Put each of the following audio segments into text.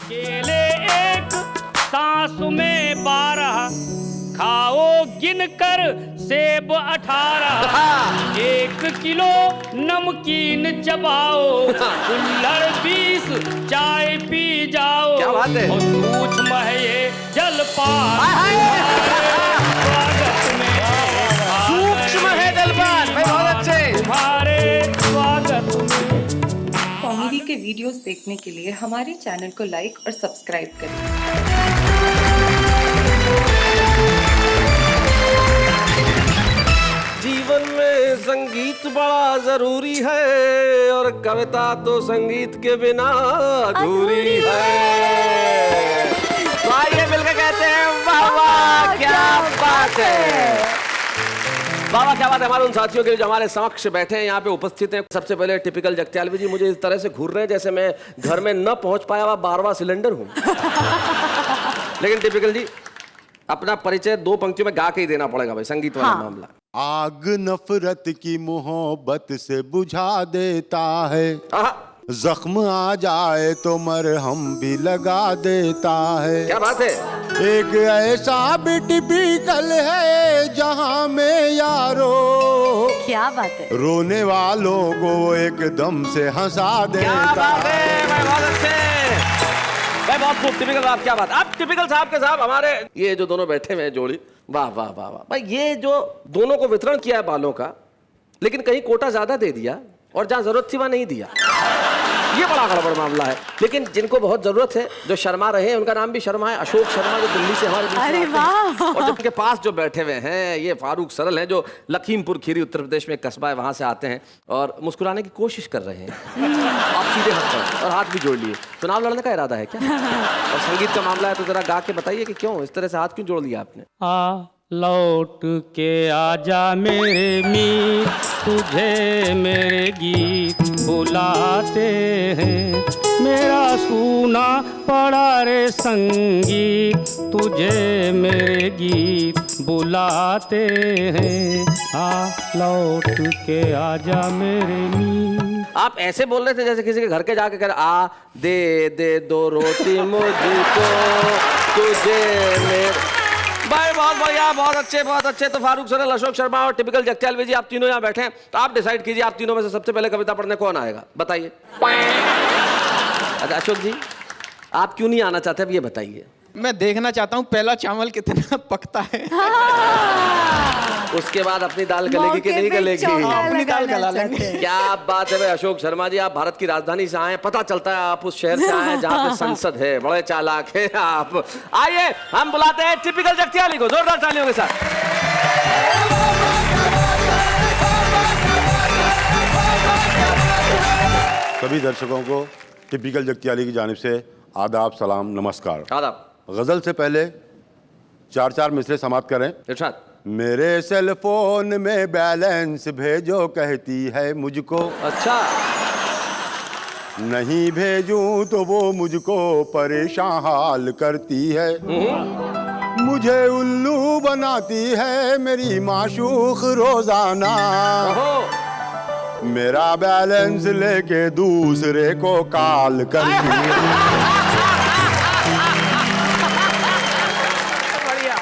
केले एक सांस में 12, खाओ गिनकर सेब 18, 1 किलो नमकीन चबाओ, कुल्हड़ 20 चाय पी जाओ। क्या बात है? और सूक्ष्म है ये जलपान, स्वागत में सूक्ष्म है जलपान। भाई बहुत अच्छे। तुम्हारे स्वागत में। कॉमेडी के वीडियोस देखने के लिए हमारे चैनल को लाइक और सब्सक्राइब करें। जीवन में संगीत बड़ा जरूरी है और कविता तो संगीत के बिना अधूरी है। तो आइए मिलकर कहते हैं वाह वाह क्या बात है। वाह वाह क्या बात है हमारे उन साथियों के लिए जो हमारे समक्ष बैठे हैं, यहाँ पे उपस्थित हैं। सबसे पहले टिपिकल जगत्यालवी जी मुझे इस तरह से घूर रहे हैं जैसे मैं घर में न पहुंच पाया हुआ 12वां सिलेंडर हूँ। लेकिन टिपिकल जी अपना परिचय 2 पंक्तियों में गा के ही देना पड़ेगा भाई, संगीत वाला मामला। आग नफरत की मोहब्बत से बुझा देता है, जख्म आ जाए तो मरहम भी लगा देता है। क्या बात है। एक ऐसा भी टिपिकल है जहां में यारो, क्या बात है। रोने वालों को एकदम से हंसा देता क्या बात है भाई, बहुत अच्छे भाई, बहुत खूब। टिपिकल साहब क्या बात। अब टिपिकल साहब के साहब हमारे ये जो दोनों बैठे हुए हैं जोड़ी, वाह वाह वाह वाह भाई, ये जो दोनों को वितरण किया है बालों का, लेकिन कहीं कोटा ज्यादा दे दिया और जहां जरूरत थी वहां नहीं दिया, ये बड़ा गड़बड़ मामला है। लेकिन जिनको बहुत जरूरत है, जो शर्मा रहे हैं, उनका नाम भी शर्मा है, अशोक शर्मा, जो दिल्ली से हमारे बीच में अरे आते हैं। वाह। और जिनके पास जो बैठे हुए हैं ये फारूक सरल हैं, जो लखीमपुर खीरी उत्तर प्रदेश में एक कस्बा है, वहां से आते हैं और मुस्कुराने की कोशिश कर रहे हैं। आप सीधे हंस पड़े और हाथ भी जोड़ लिए। चुनाव लड़ने का इरादा है क्या? और संगीत का मामला है तो जरा गा के बताइए कि क्यों इस तरह से हाथ क्यों जोड़ लिया आपने? लौट के आजा मेरे मीत, तुझे मेरे गीत बुलाते हैं। मेरा सूना पड़ा रे संगीत, तुझे मेरे गीत बुलाते हैं। लौट के आजा मेरे मीत। आप ऐसे बोल रहे थे जैसे किसी के घर के जाके कर आ दे दो रोटी मुझको, तुझे मेरे। भाई बहुत बढ़िया, बहुत अच्छे। तो फारूक सरल, अशोक शर्मा और टिपिकल जगत्यालवी जी, आप तीनों यहाँ बैठे हैं, तो आप डिसाइड कीजिए आप तीनों में से सबसे पहले कविता पढ़ने कौन आएगा, बताइए। अच्छा अशोक जी, आप क्यों नहीं आना चाहते अब ये बताइए। मैं देखना चाहता हूँ पहला चावल कितना पकता है। उसके बाद अपनी दाल गलेगी कि नहीं गलेगी। अपनी दाल गला लेंगे। क्या बात है भाई अशोक शर्मा जी, आप भारत की राजधानी से आए, पता चलता है आप उस शहर से आए जहाँ पे संसद है, बड़े चालाक है आप। आइए हम बुलाते हैं टिपिकल जगत्याली को जोरदार तालियों के साथ। सभी दर्शकों को टिपिकल जगत्याली की जानिब से आदाब, सलाम, नमस्कार। आदाब। गजल से पहले 4 मिसरे समाप्त करें। इरशाद। मेरे सेल फोन में बैलेंस भेजो कहती है मुझको, अच्छा नहीं भेजूं तो वो मुझको परेशान हाल करती है। मुझे उल्लू बनाती है मेरी माशूक रोजाना, मेरा बैलेंस लेके दूसरे को कॉल करती है।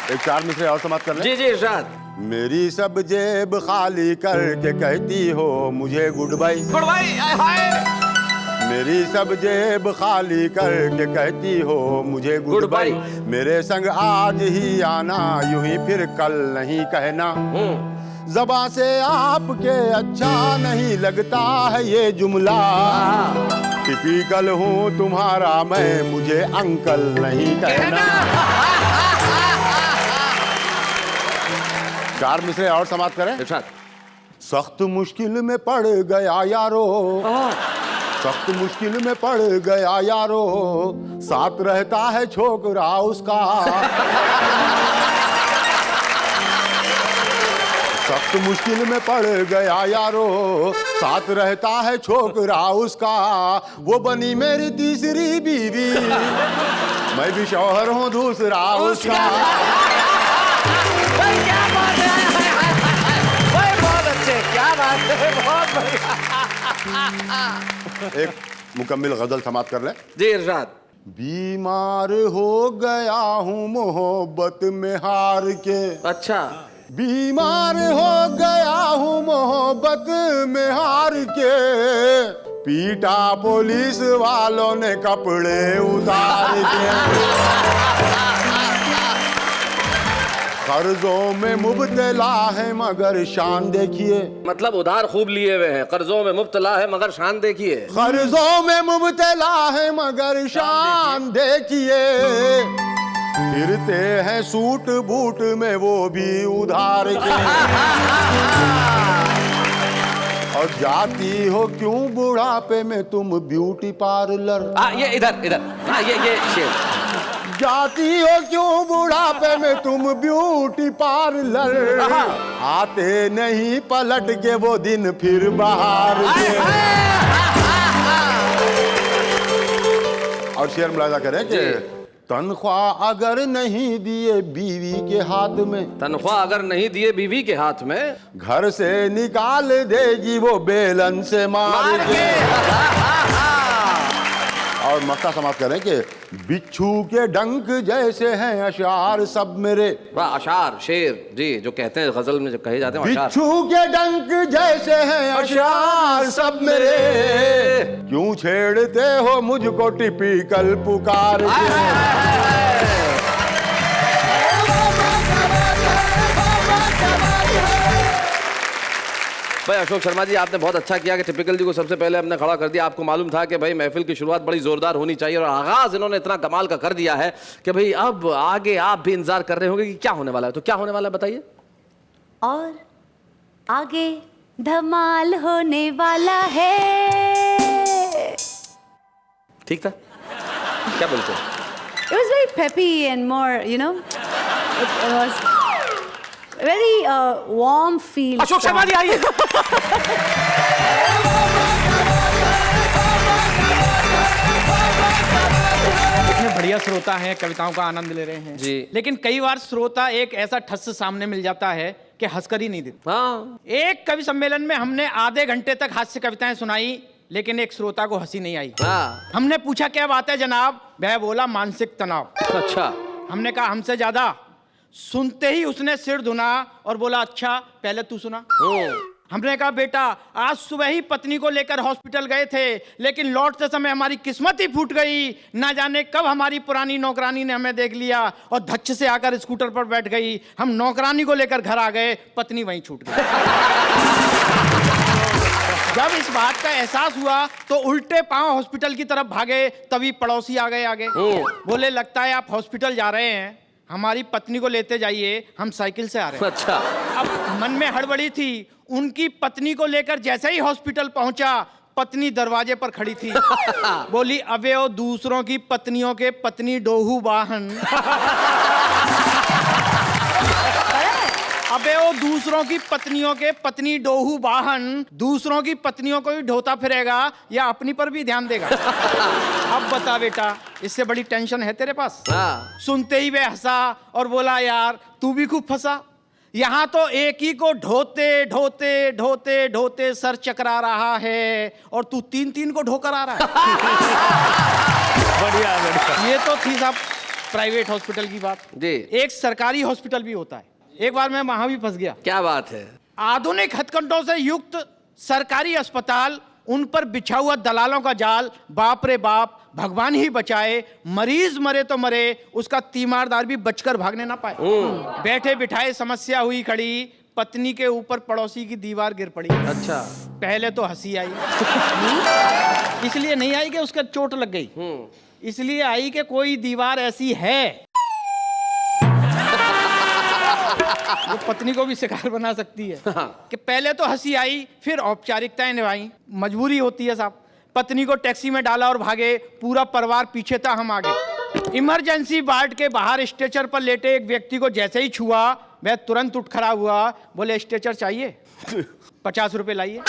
एक 4 मिसरे और समाप्त कर लें। जी इरशाद। मेरी सब जेब खाली करके कहती हो मुझे गुड बाय। Good bye. मेरी सब जेब खाली करके कहती हो मुझे गुड बाय। मेरे संग आज ही आना, यूं ही फिर कल नहीं कहना। ज़बां से आपके अच्छा नहीं लगता है ये जुमला, टिपिकल हूँ तुम्हारा मैं, मुझे अंकल नहीं कहना। 4 मिसरे और समाप्त करें। इरशाद। सख्त मुश्किल में पड़ गया यारो, सख्त मुश्किल में पड़ गया यारो, साथ रहता है छोकरा उसका। सख्त मुश्किल में पड़ गया यारो, साथ रहता है छोकरा उसका। वो बनी मेरी तीसरी बीवी, मैं भी शौहर हूँ दूसरा उसका। क्या बात है, बहुत अच्छे, क्या बात है, बहुत बढ़िया। एक मुकम्मल गजल समाप्त कर ले। जी इरशाद। बीमार हो गया हूँ मोहब्बत में हार के। अच्छा, बीमार हो गया हूँ मोहब्बत में हार के, पीटा पुलिस वालों ने कपड़े उतार के। कर्जों में मुब्तला है मगर शान देखिए। मतलब उधार खूब लिए हुए हैं, कर्जों में मुब्तला है मगर शान देखिए। कर्जों में मुब्तला है मगर शान देखिए, फिरते हैं सूट बूट में वो भी उधार के। और जाती हो क्यों बुढ़ापे में तुम ब्यूटी पार्लर। ये इधर ये शेर। जाती हो क्यों बुढ़ापे में तुम ब्यूटी पार्लर, आते नहीं पलट के वो दिन फिर बाहर के। और शेर मुलाजा करें कि तनख्वाह अगर नहीं दिए बीवी के हाथ में, तनख्वाह अगर नहीं दिए बीवी के हाथ में, घर से निकाल देगी वो बेलन से मार के। और मक्का समाप्त करें कि बिच्छू के डंक जैसे हैं अशार सब मेरे। वाह, अशार शेर जी जो कहते हैं गजल में जो कहे जाते हैं अशार। बिच्छू के डंक जैसे हैं अशार सब मेरे, क्यों छेड़ते हो मुझको टिपिकल पुकार के। भाई अशोक शर्मा जी, आपने बहुत अच्छा किया कि टिपिकल जी को सबसे पहले हमने खड़ा कर दिया। आपको मालूम था कि भाई महफिल की शुरुआत बड़ी जोरदार होनी चाहिए और आगाज इन्होंने इतना कमाल का कर दिया है कि भाई अब आगे आप भी इंतजार कर रहे होंगे कि क्या होने वाला है। तो क्या होने वाला है बताइए। और आगे धमाल होने वाला है। ठीक था, क्या बोलते हैं? It was very peppy and more, you know, it was very warm feel. Ashok Sharma ji आइए। इतने बढ़िया श्रोता हैं, कविताओं का आनंद ले रहे हैं जी। लेकिन कई बार श्रोता एक ऐसा ठस सामने मिल जाता है कि हंसकर ही नहीं देता। हाँ, एक कवि सम्मेलन में हमने आधे घंटे तक हास्य कविताएं सुनाई, लेकिन एक श्रोता को हंसी नहीं आई। हाँ। हमने पूछा क्या बात है जनाब, वह बोला मानसिक तनाव। अच्छा। हमने कहा हमसे ज्यादा। सुनते ही उसने सिर धुना और बोला अच्छा पहले तू सुना। हमने कहा बेटा आज सुबह ही पत्नी को लेकर हॉस्पिटल गए थे, लेकिन लौटते समय हमारी किस्मत ही फूट गई। ना जाने कब हमारी पुरानी नौकरानी ने हमें देख लिया और धच्च से आकर स्कूटर पर बैठ गई। हम नौकरानी को लेकर घर आ गए, पत्नी वहीं छूट गई। जब इस बात का एहसास हुआ तो उल्टे पांव हॉस्पिटल की तरफ भागे, तभी पड़ोसी आ गए आगे। बोले लगता है आप हॉस्पिटल जा रहे हैं, हमारी पत्नी को लेते जाइए, हम साइकिल से आ रहे हैं। अच्छा। अब मन में हड़बड़ी थी। उनकी पत्नी को लेकर जैसे ही हॉस्पिटल पहुंचा, पत्नी दरवाजे पर खड़ी थी। बोली अबे ओ दूसरों की पत्नियों के पत्नी डोहू वाहन। अबे ओ दूसरों की पत्नियों के पत्नी डोहू वाहन, दूसरों की पत्नियों को भी ढोता फिरेगा या अपनी पर भी ध्यान देगा। अब बता बेटा, इससे बड़ी टेंशन है तेरे पास? हाँ। सुनते ही वह हंसा और बोला यार तू भी खूब फंसा। यहाँ तो एक ही को ढोते ढोते ढोते ढोते सर चकरा रहा है और तू तीन तीन को ढोकर आ रहा है। बढ़िया बढ़िया। ये तो थी साहब प्राइवेट हॉस्पिटल की बात जी। एक सरकारी हॉस्पिटल भी होता है। एक बार मैं वहां भी फंस गया। क्या बात है? आधुनिक हथकंडों से युक्त सरकारी अस्पताल, उन पर बिछा हुआ दलालों का जाल, बाप रे बाप, भगवान ही बचाए। मरीज मरे तो मरे, उसका तीमारदार भी बचकर भागने ना पाए। बैठे बिठाए समस्या हुई खड़ी, पत्नी के ऊपर पड़ोसी की दीवार गिर पड़ी। अच्छा। पहले तो हंसी आई, इसलिए नहीं आई कि उसका चोट लग गई, इसलिए आई कि कोई दीवार ऐसी है वो पत्नी को भी शिकार बना सकती है। कि पहले तो हंसी आई, फिर औपचारिकताएं निभाई। मजबूरी होती है साहब। पत्नी को टैक्सी में डाला और भागे, पूरा परिवार पीछे था, हम आगे। इमरजेंसी वार्ड के बाहर स्ट्रेचर पर लेटे एक व्यक्ति को जैसे ही छुआ, वह तुरंत उठ खड़ा हुआ। बोले स्ट्रेचर चाहिए? 50 रुपए लाइए।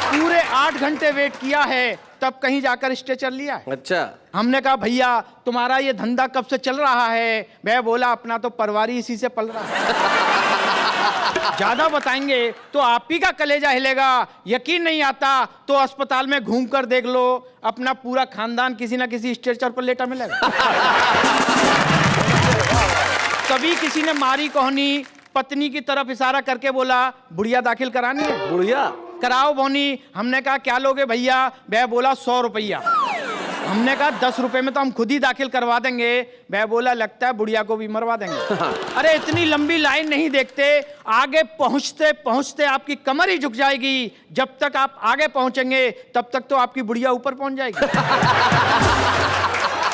पूरे 8 घंटे वेट किया है, तब कहीं जाकर स्ट्रेचर लिया है। अच्छा। हमने कहा भैया तुम्हारा ये धंधा कब से चल रहा है? वह बोला अपना तो परिवार ही इसी से पल रहा है। ज्यादा बताएंगे तो आप ही का कलेजा हिलेगा। यकीन नहीं आता तो अस्पताल में घूम कर देख लो, अपना पूरा खानदान किसी ना किसी स्ट्रेचर पर लेटा मिलेगा। कभी किसी ने मारी कोहनी, पत्नी की तरफ इशारा करके बोला बुढ़िया दाखिल करानी है, बुढ़िया कराओ बोनी। हमने कहा क्या लोगे भैया? वह बोला 100 रुपया। हमने कहा 10 रुपए में तो हम खुद ही दाखिल करवा देंगे। वह बोला लगता है बुढ़िया को भी मरवा देंगे। अरे इतनी लंबी लाइन नहीं देखते, आगे पहुंचते पहुंचते आपकी कमर ही झुक जाएगी। जब तक आप आगे पहुंचेंगे तब तक तो आपकी बुढ़िया ऊपर पहुंच जाएगी।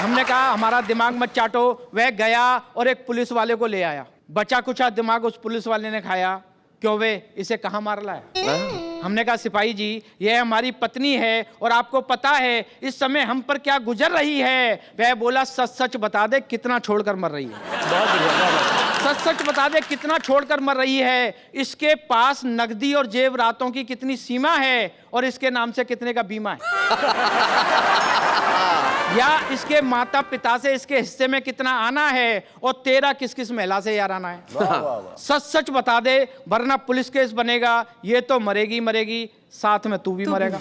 हमने कहा हमारा दिमाग मत चाटो। वह गया और एक पुलिस वाले को ले आया। बचा कुचा दिमाग उस पुलिस वाले ने खाया। क्यों वे इसे कहाँ मार लाया? हमने कहा सिपाही जी यह हमारी पत्नी है और आपको पता है इस समय हम पर क्या गुजर रही है। वह बोला सच सच बता दे कितना छोड़कर मर रही है। बहुत बढ़िया। सच सच बता दे कितना छोड़कर मर रही है। इसके पास नकदी और जेवरातों की कितनी सीमा है और इसके नाम से कितने का बीमा है। या इसके माता पिता से इसके हिस्से में कितना आना है और तेरा किस किस महिला से यार आना है। सच सच बता दे वरना पुलिस केस बनेगा। ये तो मरेगी मरेगी, साथ में तू भी मरेगा।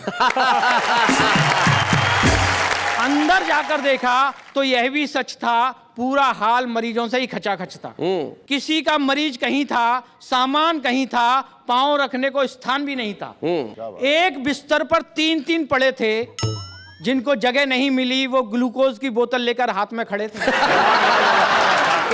अंदर जाकर देखा तो यह भी सच था, पूरा हाल मरीजों से ही खचाखच था। किसी का मरीज कहीं था, सामान कहीं था, पांव रखने को स्थान भी नहीं था। एक बिस्तर पर 3-3 पड़े थे। जिनको जगह नहीं मिली वो ग्लूकोज की बोतल लेकर हाथ में खड़े थे।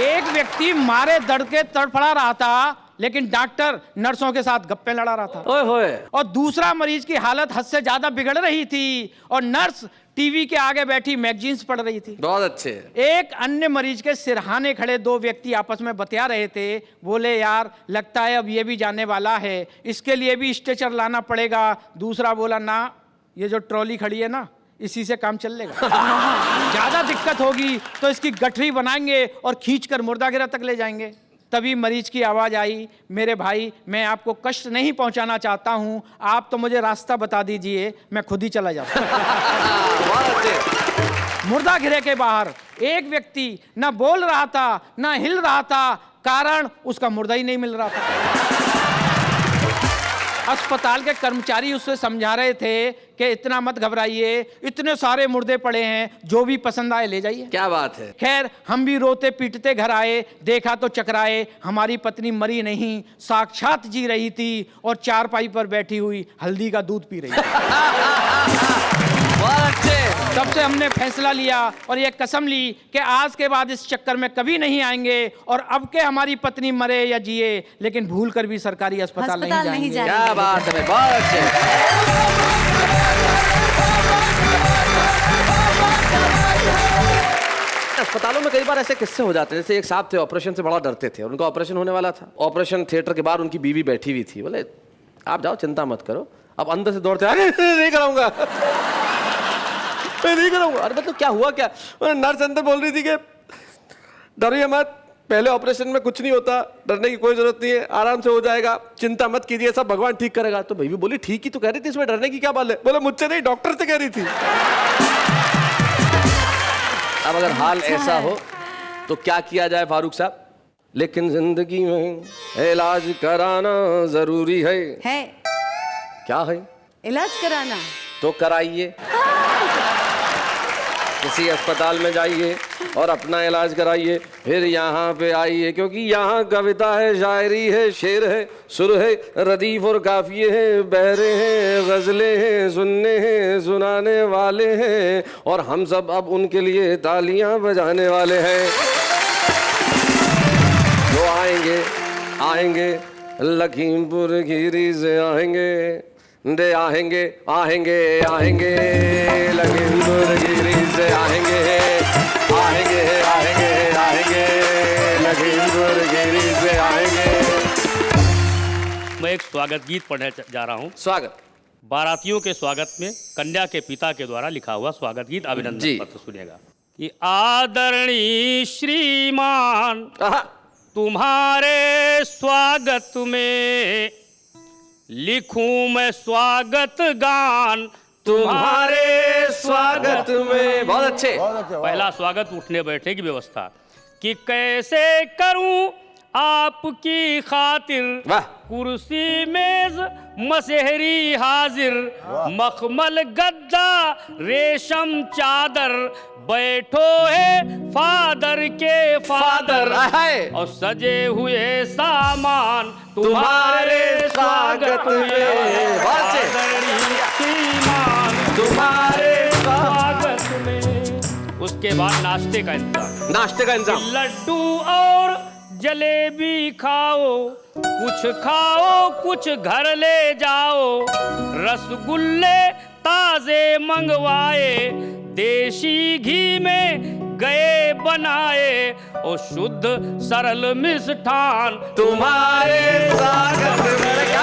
एक व्यक्ति मारे दर्द के तड़फड़ा रहा था लेकिन डॉक्टर नर्सों के साथ गप्पे लड़ा रहा था। ओए होए। और दूसरा मरीज की हालत हद से ज्यादा बिगड़ रही थी और नर्स टीवी के आगे बैठी मैगजीन्स पढ़ रही थी। बहुत अच्छे। एक अन्य मरीज के सिरहाने खड़े 2 व्यक्ति आपस में बतिया रहे थे। बोले यार लगता है अब ये भी जाने वाला है, इसके लिए भी स्ट्रेचर लाना पड़ेगा। दूसरा बोला ना, ये जो ट्रॉली खड़ी है ना इसी से काम चल लेगा। ज्यादा दिक्कत होगी तो इसकी गठरी बनाएंगे और खींचकर मुर्दागिरा तक ले जाएंगे। तभी मरीज की आवाज आई, मेरे भाई मैं आपको कष्ट नहीं पहुंचाना चाहता हूं, आप तो मुझे रास्ता बता दीजिए, मैं खुद ही चला जाता हूं। मुर्दागिरे के बाहर एक व्यक्ति ना बोल रहा था ना हिल रहा था, कारण उसका मुर्दा ही नहीं मिल रहा था। अस्पताल के कर्मचारी उससे समझा रहे थे कि इतना मत घबराइए, इतने सारे मुर्दे पड़े हैं, जो भी पसंद आए ले जाइए। क्या बात है। खैर हम भी रोते पीटते घर आए, देखा तो चकराए, हमारी पत्नी मरी नहीं साक्षात जी रही थी और चारपाई पर बैठी हुई हल्दी का दूध पी रही थी। तब से हमने फैसला लिया और ये कसम ली कि आज के बाद इस चक्कर में कभी नहीं आएंगे और अब के हमारी पत्नी मरे या जिए लेकिन भूल कर भी सरकारी अस्पताल नहीं जाएंगे। क्या बात है, बहुत अच्छे। अस्पतालों में कई बार ऐसे किस्से हो जाते हैं। जैसे एक साहब थे, ऑपरेशन से बड़ा डरते थे, उनका ऑपरेशन होने वाला था। ऑपरेशन थिएटर के बाहर उनकी बीवी बैठी हुई थी। बोले आप जाओ चिंता मत करो। अब अंदर से दौड़ते अरे नहीं कराऊंगा, मैं नहीं कराऊंगा। अरे मतलब क्या हुआ क्या? नर्स अंदर बोल रही थी कि डरिए मत, पहले ऑपरेशन में कुछ नहीं होता, डरने की कोई जरूरत नहीं है, आराम से हो जाएगा, चिंता मत कीजिए, सब भगवान ठीक करेगा। तो बीवी बोली ठीक ही तो कह रही थी, इसमें डरने की क्या बात है? बोले मुझसे नहीं, डॉक्टर से कह रही थी। अब अगर हाल ऐसा हो तो क्या किया जाए फारूक साहब? लेकिन जिंदगी में इलाज कराना जरूरी है। क्या है? इलाज कराना तो कराइए। किसी अस्पताल में जाइए और अपना इलाज कराइए, फिर यहाँ पे आइए, क्योंकि यहाँ कविता है, शायरी है, शेर है, सुर है, रदीफ और काफिये हैं, बहरे हैं, गजलें हैं, सुनने हैं, सुनाने वाले हैं और हम सब अब उनके लिए तालियां बजाने वाले हैं। जो आएंगे आएंगे लखीमपुर खीरी से आएंगे, दे आएंगे आएंगे आएंगे लखीमपुर खीरी से आएंगे, आएंगे आएंगे आएंगे लखीमपुर खीरी से आएंगे। मैं एक स्वागत गीत पढ़ने जा रहा हूँ। स्वागत। बारातियों के स्वागत में कन्या के पिता के द्वारा लिखा हुआ स्वागत गीत, अभिनंदन पत्र सुनिएगा। कि आदरणीय श्रीमान तुम्हारे स्वागत में लिखूं मैं स्वागत गान तुम्हारे स्वागत में। बहुत अच्छे। पहला स्वागत उठने बैठने की व्यवस्था कि कैसे करूं आपकी खातिर वाह। कुर्सी मेज मसहरी हाजिर, मखमल गद्दा रेशम चादर, बैठो है फादर के फादर, और सजे हुए सामान तुम्हारे स्वागत में, आदरणीय श्रीमान तुम्हारे स्वागत में। उसके बाद नाश्ते का इंतजाम। नाश्ते का इंतजाम। लड्डू और जलेबी खाओ, कुछ घर ले जाओ, रसगुल्ले ताजे मंगवाए, देशी घी में गए बनाए, और शुद्ध सरल मिष्ठान तुम्हारे स्वागत में,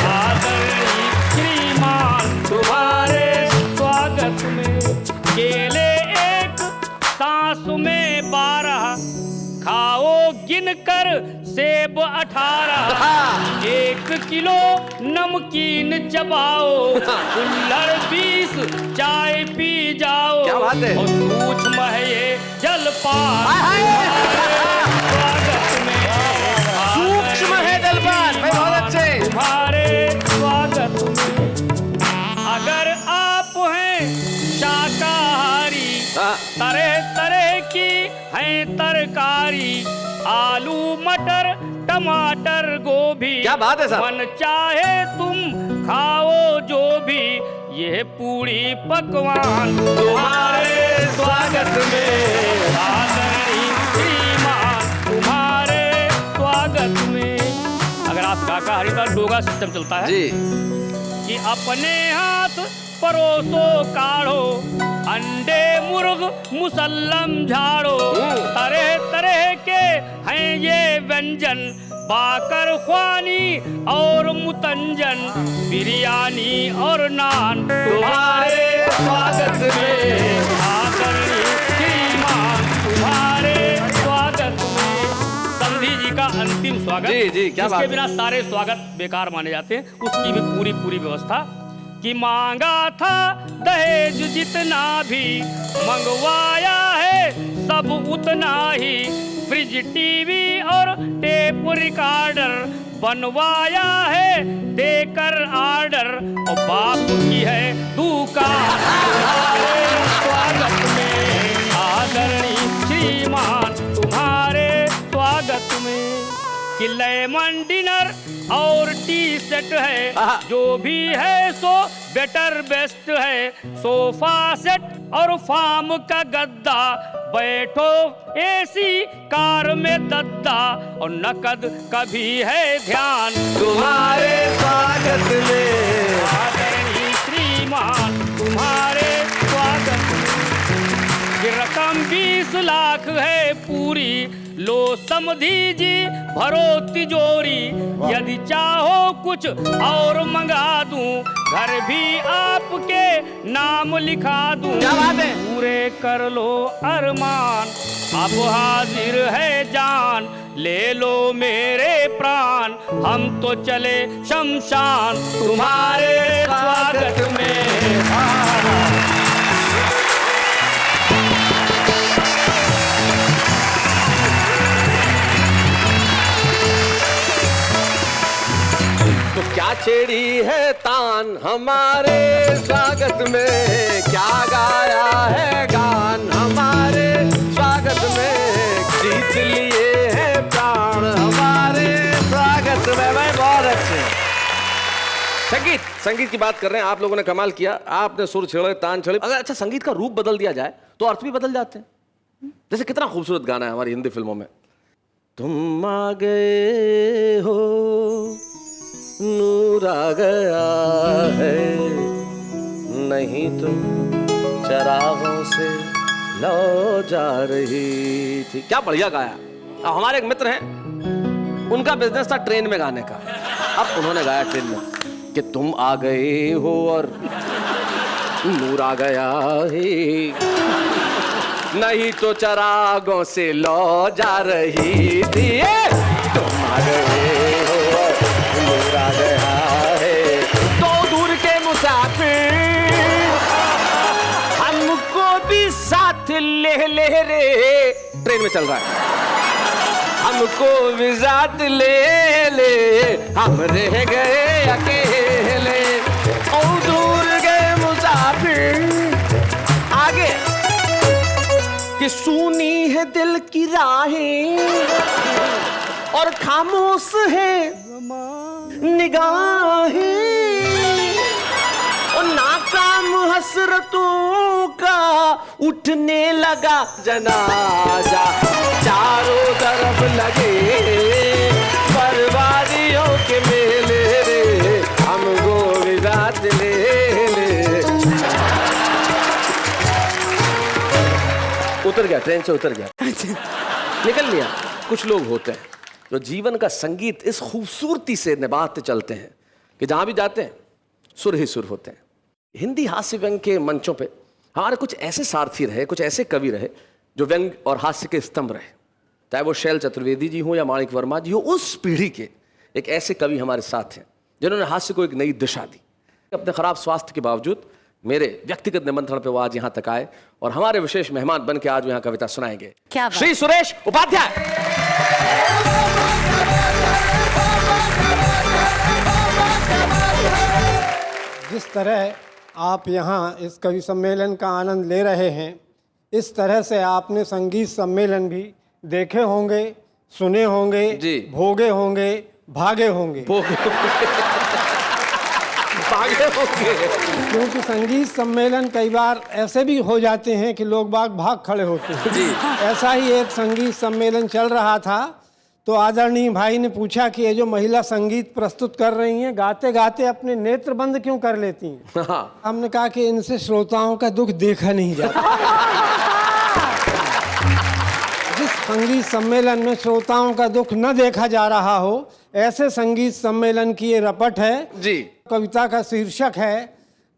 आदरणीय श्रीमान तुम्हारे स्वागत में। केले एक सांस में 12, खाओ गिनकर सेब 18, 1 किलो नमकीन चबाओ, कुल्हड़ 20 चाय पी जाओ, क्या बात है? और सूक्ष्म है ये जलपान स्वागत में, सूक्ष्म है जलपान, भाई बहुत अच्छे। तुम्हारे स्वागत में। अगर आप हैं शाकाहारी, तरह तरह की है तरकारी, आलू मटर टमाटर गोभी, क्या बात है साहब? मन चाहे तुम खाओ जो भी, ये पूरी पकवान तुम्हारे स्वागत में, आदरणीय श्रीमान तुम्हारे स्वागत में। अगर आप शाकाहारी का डोगा सिस्टम चलता है जी, कि अपने हाथ परोसो काढ़ो, अंडे मुर्ग मुसल्लम झाड़ो, तरह तरह के हैं ये व्यंजन, बाकर ख्वानी और मुतंजन, बिरयानी और नान तुम्हारे स्वागत में, आदरणीय श्रीमान तुम्हारे स्वागत में। संधि जी का अंतिम स्वागत, जी, जी, क्या बात जिसके है? बिना सारे स्वागत बेकार माने जाते हैं, उसकी भी पूरी व्यवस्था कि मांगा था दहेज जितना भी, मंगवाया है सब उतना ही, फ्रिज टीवी और टेप रिकॉर्डर बनवाया है देकर ऑर्डर, और बाप की है दुकान तुम्हारे स्वागत में, आदरणीय श्रीमान तुम्हारे स्वागत में। कि लेमन डिनर और टी सेट है, जो भी है सो बेटर बेस्ट है, सोफा सेट और फार्म का गद्दा, बैठो एसी कार में दद्दा, और नकद कभी है ध्यान तुम्हारे स्वागत में, आदरणीय श्रीमान तुम्हारे स्वागत में। कि रकम 20 लाख है पूरी, लो समधी जी भरो तिजोरी, यदि चाहो कुछ और मंगा दूं, घर भी आपके नाम लिखा दूं, क्या बात है? पूरे कर लो अरमान, अब हाजिर है जान, ले लो मेरे प्राण, हम तो चले शमशान तुम्हारे स्वागत में। तो क्या छेड़ी है तान हमारे स्वागत में, क्या गाया है गान हमारे स्वागत में, जीत लिए हैं प्राण हमारे स्वागत में। भाई बहुत अच्छे। संगीत की बात कर रहे हैं, आप लोगों ने कमाल किया, आपने सुर छेड़े तान छेड़े। अगर अच्छा संगीत का रूप बदल दिया जाए तो अर्थ भी बदल जाते हैं। जैसे कितना खूबसूरत गाना है हमारी हिंदी फिल्मों में, तुम आ गए हो नूर आ गया है, नहीं तुम चरागों से लौ जा रही थी। क्या बढ़िया गाया। अब हमारे एक मित्र हैं, उनका बिजनेस था ट्रेन में गाने का। अब उन्होंने गाया ट्रेन में कि तुम आ गए हो और नूर आ गया है, नहीं तो चरागों से लौ जा रही थी। तुम आ गए हो और नूर आ गया है, तो दूर के मुसाफिर हमको भी साथ ले ले रे। ट्रेन में चल रहा है, हम हमको भी साथ ले ले, हम रह गए अकेले, ओ दूर गए मुसाफिर। आगे कि सुनी है दिल की राहें और खामोश है निगाहें, और नाकाम हसरतों का उठने लगा जनाजा, चारों तरफ लगे बर्बादियों के मेले रे, हमको भी साथ ले ले। उतर गया, ट्रेन से उतर गया, निकल लिया। कुछ लोग होते हैं जो जीवन का संगीत इस खूबसूरती से निभाते चलते हैं कि जहां भी जाते हैं सुर ही सुर होते हैं। हिंदी हास्य व्यंग के मंचों पे हमारे कुछ ऐसे सारथी रहे, कुछ ऐसे कवि रहे जो व्यंग और हास्य के स्तंभ रहे, चाहे वो शैल चतुर्वेदी जी हो या माणिक वर्मा जी हो। उस पीढ़ी के एक ऐसे कवि हमारे साथ हैं जिन्होंने हास्य को एक नई दिशा दी। अपने खराब स्वास्थ्य के बावजूद मेरे व्यक्तिगत निमंत्रण पे वो आज यहाँ तक आए और हमारे विशेष मेहमान बन के आज यहाँ कविता सुनाएंगे। क्या बात? श्री सुरेश उपाध्याय। जिस तरह आप यहाँ इस कवि सम्मेलन का आनंद ले रहे हैं, इस तरह से आपने संगीत सम्मेलन भी देखे होंगे, सुने होंगे जी, भोगे होंगे, भागे होंगे। भागे होंगे क्योंकि संगीत सम्मेलन कई बार ऐसे भी हो जाते हैं कि लोग बाग भाग खड़े होते हैं जी। ऐसा ही एक संगीत सम्मेलन चल रहा था, तो आदरणीय भाई ने पूछा कि ये जो महिला संगीत प्रस्तुत कर रही हैं, गाते गाते अपने नेत्र बंद क्यों कर लेती हैं? हाँ। हमने कहा कि इनसे श्रोताओं का दुख देखा नहीं जाता। जिस संगीत सम्मेलन में श्रोताओं का दुख न देखा जा रहा हो, ऐसे संगीत सम्मेलन की ये रपट है जी। कविता का शीर्षक है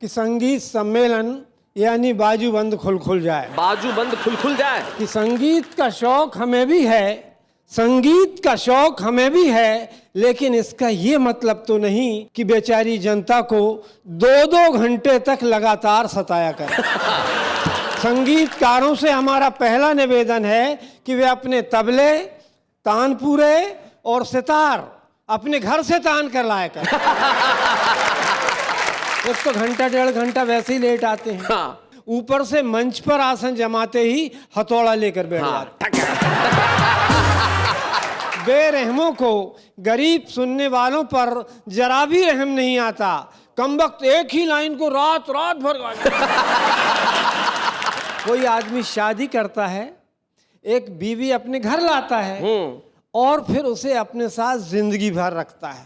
कि संगीत सम्मेलन यानी बाजू बंद खुल खुल जाए। बाजू बंद खुल खुल जाए। कि संगीत का शौक हमें भी है, संगीत का शौक हमें भी है, लेकिन इसका ये मतलब तो नहीं कि बेचारी जनता को 2-2 घंटे तक लगातार सताया करे। संगीतकारों से हमारा पहला निवेदन है कि वे अपने तबले, तानपुरे और सितार अपने घर से तान कर लाया करें। एक तो घंटा 1.5 घंटा वैसे ही लेट आते हैं, ऊपर से मंच पर आसन जमाते ही हथौड़ा लेकर बैठ जाते हैं। बेरहमों को, गरीब सुनने वालों पर जरा भी रहम नहीं आता। कमबख्त एक ही लाइन को रात रात भर गाते। कोई आदमी शादी करता है, एक बीवी अपने घर लाता है और फिर उसे अपने साथ जिंदगी भर रखता है।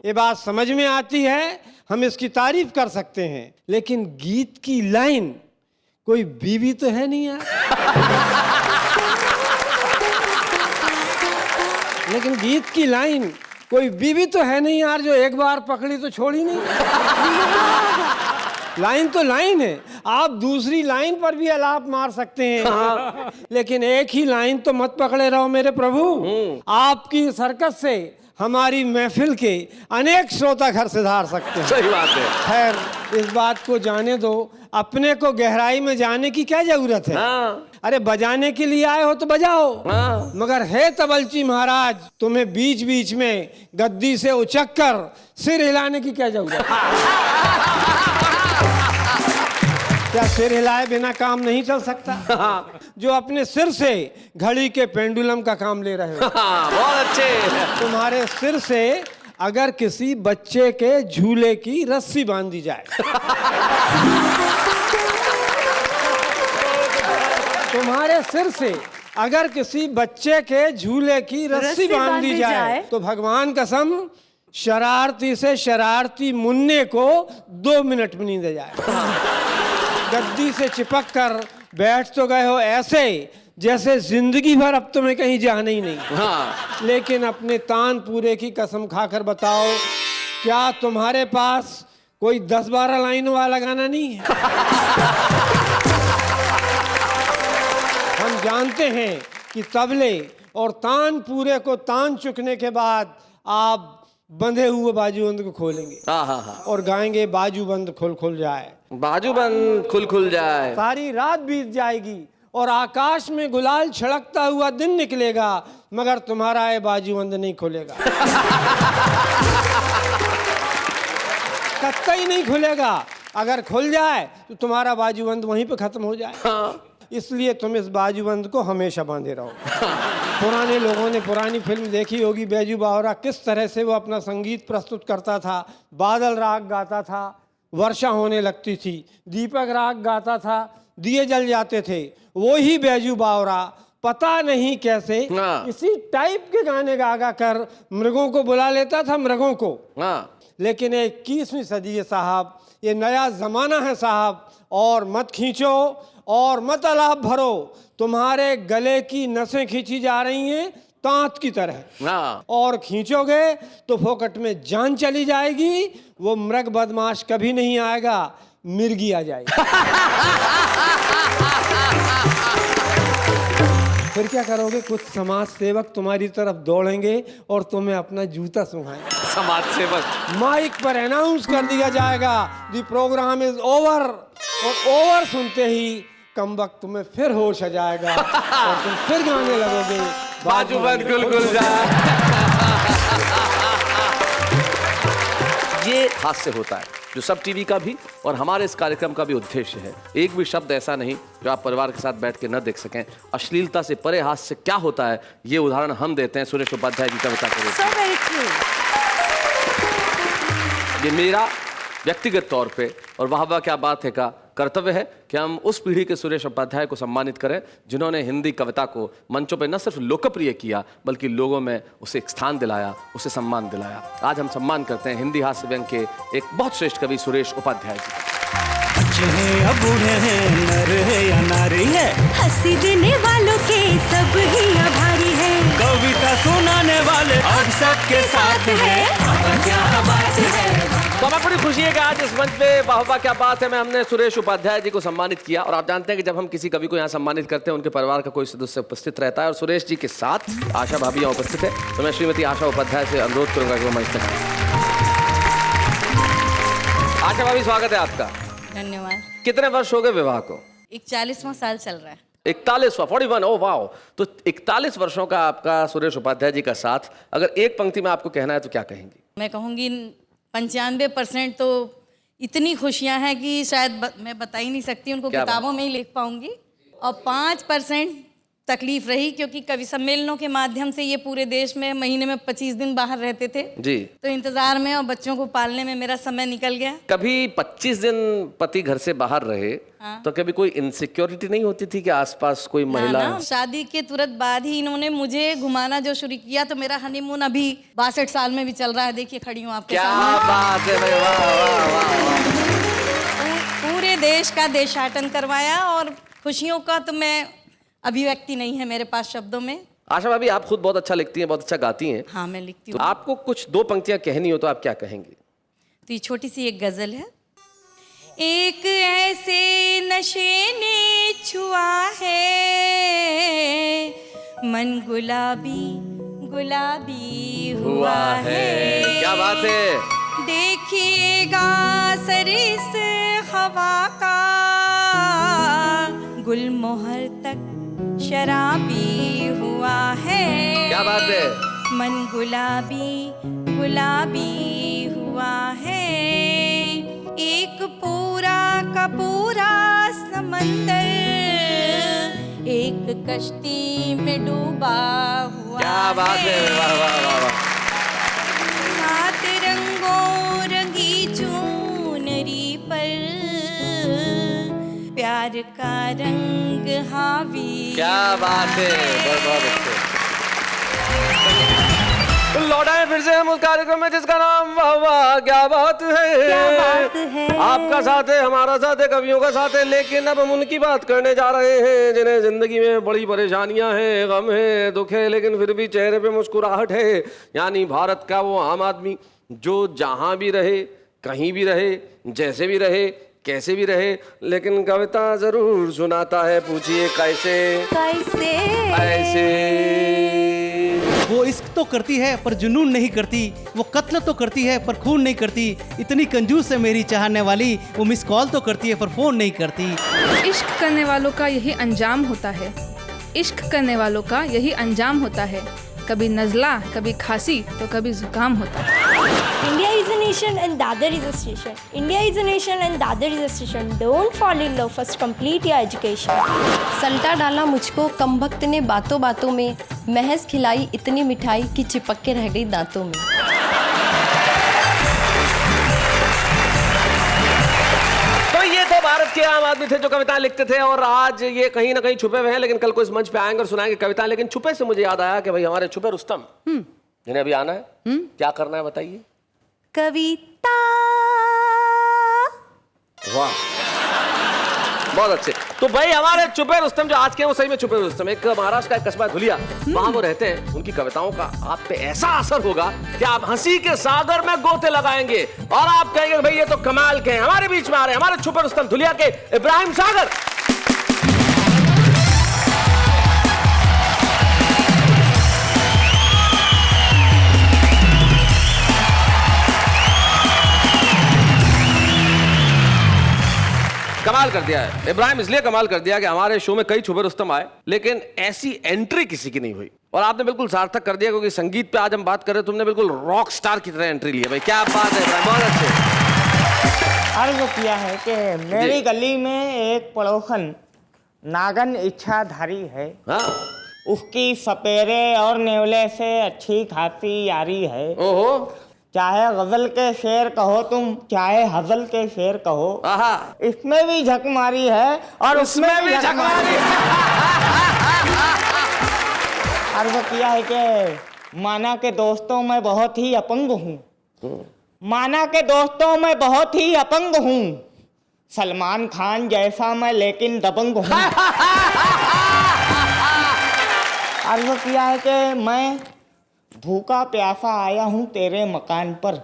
ये बात समझ में आती है, हम इसकी तारीफ कर सकते हैं, लेकिन गीत की लाइन कोई बीवी तो है नहीं यार। लेकिन गीत की लाइन कोई बीवी तो है नहीं यार जो एक बार पकड़ी तो छोड़ी नहीं। लाइन तो लाइन है, आप दूसरी लाइन पर भी आलाप मार सकते हैं, लेकिन एक ही लाइन तो मत पकड़े रहो मेरे प्रभु। आपकी सरकत से हमारी महफिल के अनेक श्रोता घर से धार सकते हैं। सही बात है। खैर इस बात को जाने दो, अपने को गहराई में जाने की क्या जरूरत है। अरे बजाने के लिए आए हो तो बजाओ, मगर हे तबलची महाराज, तुम्हें बीच बीच में गद्दी से उचक कर सिर हिलाने की क्या जरूरत है? क्या सिर हिलाए बिना काम नहीं चल सकता? जो अपने सिर से घड़ी के पेंडुलम का काम ले रहे हो। बहुत अच्छे। तुम्हारे सिर से अगर किसी बच्चे के झूले की रस्सी बांध दी जाए, तुम्हारे सिर से अगर किसी बच्चे के झूले की रस्सी बांध दी जाए, तो भगवान कसम शरारती से शरारती मुन्ने को 2 मिनट में नींद जाए। गद्दी से चिपक कर बैठ तो गए हो ऐसे जैसे जिंदगी भर अब तुम्हें कहीं जाना ही नहीं। लेकिन अपने तानपुरे की कसम खाकर बताओ, क्या तुम्हारे पास कोई 10-12 लाइनों वाला गाना नहीं है? हम जानते हैं कि तबले और तानपुरे को तान चुकने के बाद आप बंधे हुए बाजूबंद को खोलेंगे और गाएंगे बाजू बंद खुल खुल जाए, बाजू बंद खुल खुल जाए। सारी रात बीत जाएगी और आकाश में गुलाल छिड़कता हुआ दिन निकलेगा, मगर तुम्हारा ये बाजूबंद नहीं खुलेगा। कतई नहीं खुलेगा। अगर खुल जाए तो तुम्हारा बाजूबंद वहीं पे खत्म हो जाए। इसलिए तुम इस बाजूबंद को हमेशा बांधे रहो। पुराने लोगों ने पुरानी फिल्म देखी होगी, बैजू बावरा किस तरह से वो अपना संगीत प्रस्तुत करता था। बादल राग गाता था, वर्षा होने लगती थी। दीपक राग गाता था, दिए जल जाते थे। वो ही बैजू बावरा पता नहीं कैसे इसी टाइप के गाने गा कर मृगों को बुला लेता था, मृगों को। लेकिन 21वीं सदी है साहब, ये नया जमाना है साहब, और मत खींचो और मत अलाप भरो। तुम्हारे गले की नसें खींची जा रही हैं तांत की तरह, और खींचोगे तो फोकट में जान चली जाएगी। वो मृग बदमाश कभी नहीं आएगा, मिर्गी आ जाएगी। फिर क्या करोगे? कुछ समाज सेवक तुम्हारी तरफ दौड़ेंगे और तुम्हें अपना जूता सुंघाएंगे। समाज सेवक माइक पर अनाउंस कर दिया जाएगा, द प्रोग्राम इज ओवर, और ओवर सुनते ही कमबख्त तुम्हें फिर होश आ जाएगा और तुम फिर गाने लगोगे, बाजूबंद गुल जा। ये हास्य होता है जो सब टीवी का भी और हमारे इस कार्यक्रम का भी उद्देश्य है। एक भी शब्द ऐसा नहीं जो आप परिवार के साथ बैठ के न देख सकें। अश्लीलता से परे हास्य क्या होता है, ये उदाहरण हम देते हैं सुरेश उपाध्याय जी कविता के रूप में। ये मेरा व्यक्तिगत तौर पे और वाह वाह क्या बात है का कर्तव्य है कि हम उस पीढ़ी के सुरेश उपाध्याय को सम्मानित करें जिन्होंने हिंदी कविता को मंचों पे न सिर्फ लोकप्रिय किया बल्कि लोगों में उसे एक स्थान दिलाया, उसे सम्मान दिलाया। आज हम सम्मान करते हैं हिंदी हास्य व्यंग के एक बहुत श्रेष्ठ कवि सुरेश उपाध्याय जी का। बच्चे हैं या बूढ़े हैं, नर है या नारी है, हंसी देने वालों के सब ही आभारी है, कविता सुनाने वाले अब सबके साथ है। क्या बात है। तो हमें बड़ी खुशी है कि आज इस मंच पे वाह वाह क्या बात है में हमने सुरेश उपाध्याय जी को सम्मानित किया। और आप जानते हैं कि जब हम किसी कवि को यहाँ सम्मानित करते हैं उनके परिवार का कोई सदस्य उपस्थित रहता है, और सुरेश जी के साथ आशा भाभी यहाँ उपस्थित है। तो मैं श्रीमती आशा उपाध्याय से अनुरोध करूंगा कि वो मंच पे आएं। आशा भाभी स्वागत है आपका। धन्यवाद। कितने वर्ष हो गए विवाह को? 41वां साल चल रहा है। 41वां 41, ओ वाओ। तो 41 वर्षों का आपका सुरेश उपाध्याय जी का साथ, अगर एक पंक्ति में आपको कहना है तो क्या कहेंगी? मैं कहूँगी 95% तो इतनी खुशियां हैं कि शायद मैं बता ही नहीं सकती, उनको किताबों में ही लिख पाऊंगी। और 5% तकलीफ रही क्योंकि कवि सम्मेलनों के माध्यम से ये पूरे देश में महीने में 25 दिन बाहर रहते थे जी, तो इंतजार में और बच्चों को पालने में मेरा समय निकल गया। कभी 25 दिन पति घर से बाहर रहे तो कभी कोई इनसिक्योरिटी नहीं होती थी कि आसपास कोई महिला? शादी के तुरंत बाद ही इन्होंने मुझे घुमाना जो शुरू किया, तो मेरा हनीमून अभी 62 साल में भी चल रहा है। देखिए खड़ी हूँ आपके सामने। क्या बात है भाई, वाह वाह वाह। पूरे देश का देशाटन करवाया और खुशियों का तो मैं अभिव्यक्ति नहीं है मेरे पास शब्दों में। आशा भाभी आप खुद बहुत अच्छा लिखती हैं, बहुत अच्छा गाती हैं। हाँ मैं लिखती हूँ। तो आपको कुछ 2 पंक्तियां कहनी हो तो आप क्या कहेंगी? तो ये छोटी सी एक गजल है। एक ऐसे नशे ने छुआ है, मन गुलाबी गुलाबी हुआ है। क्या बात है। देखिएगा सरिस हवा का, गुलमोहर तक शराबी हुआ है। क्या बात है। मन गुलाबी गुलाबी हुआ है। एक पूरा का पूरा समंदर एक कश्ती में डूबा हुआ। क्या बात है, वाह वाह वाह वाह। 7 रंगों रंगी चुनरी पर प्यार का रंग हावी। क्या बात है, बहुत बहुत अच्छे। तो लौटा है फिर से हम उस कार्यक्रम में जिसका नाम वाह वाह क्या बात है। क्या बात है। आपका साथ है, हमारा साथ है, कवियों का साथ है। लेकिन अब हम उनकी बात करने जा रहे हैं जिन्हें जिंदगी में बड़ी परेशानियां हैं, गम है, दुख है, लेकिन फिर भी चेहरे पे मुस्कुराहट है। यानी भारत का वो आम आदमी जो जहां भी रहे, कहीं भी रहे, जैसे भी रहे, कैसे भी रहे, लेकिन कविता जरूर सुनाता है। पूछिए कैसे? कैसे? कैसे? वो इश्क तो करती है पर जुनून नहीं करती, वो कत्ल तो करती है पर खून नहीं करती। इतनी कंजूस है मेरी चाहने वाली, वो मिस कॉल तो करती है पर फोन नहीं करती। इश्क करने वालों का यही अंजाम होता है, इश्क करने वालों का यही अंजाम होता है। कभी नज़ला, कभी खांसी तो कभी जुकाम होता है। India is a nation and Dadar is a station. India is a nation and Dadar is a station. Don't fall in love, first complete your education. सल्टा डाला मुझको कम वक्त ने बातों बातों में, महज खिलाई इतनी मिठाई कि चिपक के रह गई दांतों में। तो ये थे भारत के आम आदमी थे जो कविता लिखते थे, और आज ये कहीं ना कहीं छुपे हुए हैं, लेकिन कल को इस मंच पे आएंगे और सुनाएंगे कविता। लेकिन छुपे से मुझे याद आया कि भाई हमारे छुपे रुस्तम जिन्हें अभी आना है, क्या करना है बताइए। कविता। वाह, बहुत अच्छे। तो भाई हमारे छुपे रुस्तम जो आज के हैं वो सही में छुपे रुस्तम, एक महाराष्ट्र का एक कस्बा धुलिया, वहां वो रहते हैं। उनकी कविताओं का आप पे ऐसा असर होगा कि आप हंसी के सागर में गोते लगाएंगे और आप कहेंगे भाई ये तो कमाल के हैं। हमारे बीच में आ रहे हैं हमारे छुपे रुस्तम धुलिया के इब्राहिम सागर। कमाल कर दिया है इब्राहिम, इसलिए कमाल कर दिया कि हमारे शो में कई छुपे रुस्तम आए, लेकिन ऐसी एंट्री किसी की नहीं हुई, और आपने बिल्कुल सार्थक कर दिया, क्योंकि संगीत पे आज हम बात कर रहे हैं, तुमने बिल्कुल रॉक स्टार की तरह एंट्री ली है भाई। क्या बात है इब्राहिम, बहुत अच्छे। अर्ज किया है कि मेरी गली में एक पड़ोसन नागन इच्छाधारी है, उसकी सपेरे और नेवले से अच्छी खासी यारी है। ओहो, चाहे गजल के शेर कहो तुम, चाहे हजल के शेर कहो, इसमें भी झक मारी है और उसमें भी झक मारी है। अर्ज किया है कि माना के दोस्तों मैं बहुत ही अपंग हूँ, माना के दोस्तों मैं बहुत ही अपंग हूँ, सलमान खान जैसा मैं लेकिन दबंग हूँ। अर्ज किया है कि मैं भूखा प्यासा आया हूँ तेरे मकान पर,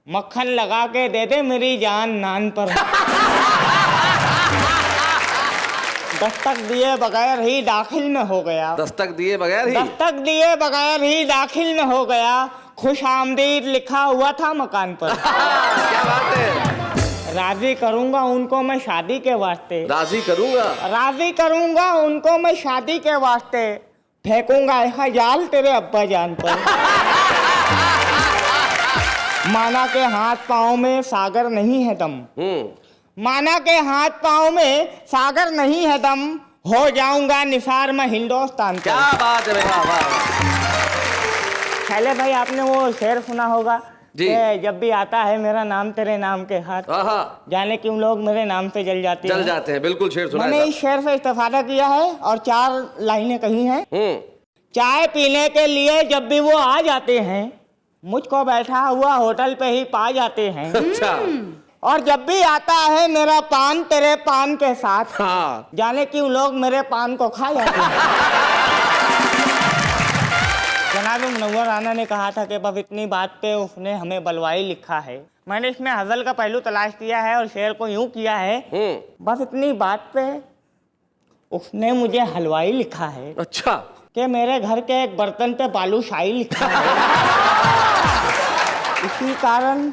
मक्खन लगा के दे दे मेरी जान नान पर। दस्तक दिए बगैर ही दाखिल में हो गया, दस्तक दिए बगैर ही, दस्तक दिए बगैर ही दाखिल में हो गया, खुश आमदीद लिखा हुआ था मकान पर। क्या बात है। राजी करूंगा उनको मैं शादी के वास्ते, राजी करूंगा, राजी करूंगा उनको मैं शादी के वास्ते, फेंकूंगा ऐसा जाल तेरे अब्बा जान पर। माना के हाथ पाँव में सागर नहीं है दम, माना के हाथ पाँव में सागर नहीं है दम, हो जाऊंगा निसार में हिंदुस्तान। क्या बात है भाई, पहले भाई आपने वो शेर सुना होगा जी, जब भी आता है मेरा नाम तेरे नाम के हाथ, जाने क्यों लोग मेरे नाम से जल जाते हैं। बिल्कुल शेर सुना मैंने इस शेर से इस्तेफादा किया है और 4 लाइनें कही हैं। चाय पीने के लिए जब भी वो आ जाते हैं, मुझको बैठा हुआ होटल पे ही पा जाते हैं। अच्छा। और जब भी आता है मेरा पान तेरे पान के साथ, जाने क्यों लोग मेरे पान को खा जाते हैं। जनाब मुनव्वर राना ने कहा था कि बस इतनी बात पे उसने हमें बलवाई लिखा है। मैंने इसमें हजल का पहलू तलाश किया है और शेर को यूं किया है, बस इतनी बात पे उसने मुझे हलवाई लिखा है। अच्छा। कि मेरे घर के एक बर्तन पे बालूशाही लिखा है। इसी कारण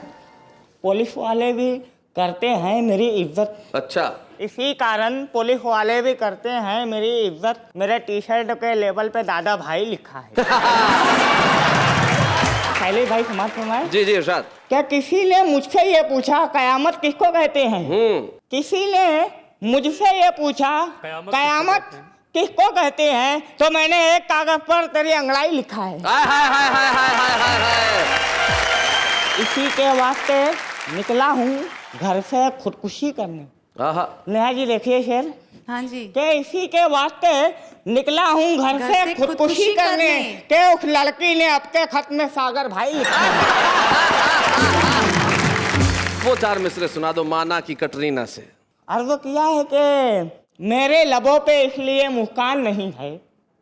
पुलिस वाले भी करते हैं मेरी इज्जत। अच्छा। इसी कारण पुलिस वाले भी करते हैं मेरी इज्जत। मेरे टी शर्ट के लेबल पे दादा भाई लिखा है। पहले भाई समाज फरमाए। जी जी इरशाद। क्या किसी ने मुझसे ये पूछा कयामत किसको कहते हैं? किसी ने मुझसे ये पूछा कयामत किसको कहते हैं, तो मैंने एक कागज पर तेरी अंगड़ाई लिखा है। इसी के वास्ते निकला हूँ घर से खुदकुशी करने। नेहा जी देखिए शेर। हाँ जी। के इसी के वास्ते निकला हूँ घर से खुदकुशी करने, के उस लड़की ने आपके खत में सागर भाई लिखा है। वो 4 मिसरे सुना दो माना की कटरीना से। अर्ज किया है कि मेरे लबों पे इसलिए मुस्कान नहीं है,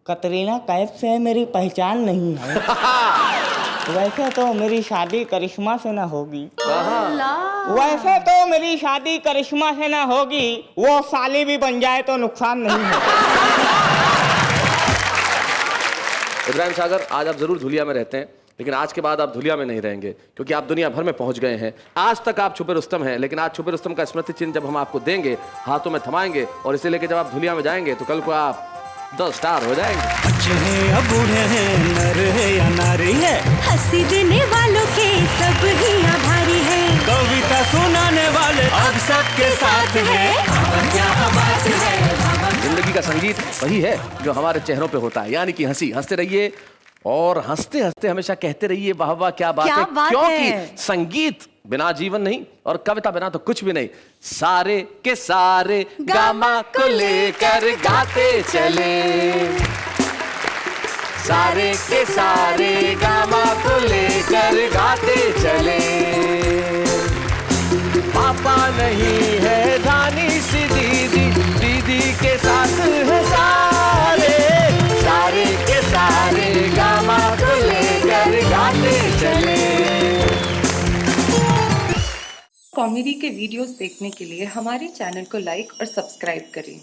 कतरीना कैफ से मेरी पहचान नहीं है। वैसे तो मेरी शादी करिश्मा से ना होगी, वैसे तो मेरी शादी करिश्मा से ना होगी, वो साली भी बन जाए तो नुकसान नहीं है। इब्राहिम सागर, आज आप जरूर धुलिया में रहते हैं, लेकिन आज के बाद आप धुलिया में नहीं रहेंगे, क्योंकि आप दुनिया भर में पहुंच गए हैं। आज तक आप छुपे रुस्तम हैं, लेकिन आज छुपे रुस्तम का स्मृति चिन्ह जब हम आपको देंगे, हाथों में थमाएंगे, और इसे लेके जब आप धुलिया में जाएंगे तो कल को आप 10 स्टार हो जाएंगे। अच्छे हैं या बूढ़े हैं, नर है या नारी है, हंसी देने वालों के सब ही आभारी है, कविता सुनाने वाले अब सबके साथ है। क्या बात है। जिंदगी का संगीत वही है जो हमारे चेहरों पे होता है, यानी कि हंसी। हंसते रहिए और हंसते हंसते हमेशा कहते रहिए वाह वाह क्या बात है, क्योंकि संगीत बिना जीवन नहीं और कविता बिना तो कुछ भी नहीं। सारे के सारे गामा को लेकर गाते चले, सारे के सारे गामा को लेकर गाते चले। पापा नहीं है धानी सी दीदी, दीदी के साथ है सारे, सारे के सारे गामा को लेकर गाते चले। कॉमेडी के वीडियोस देखने के लिए हमारे चैनल को लाइक और सब्सक्राइब करें।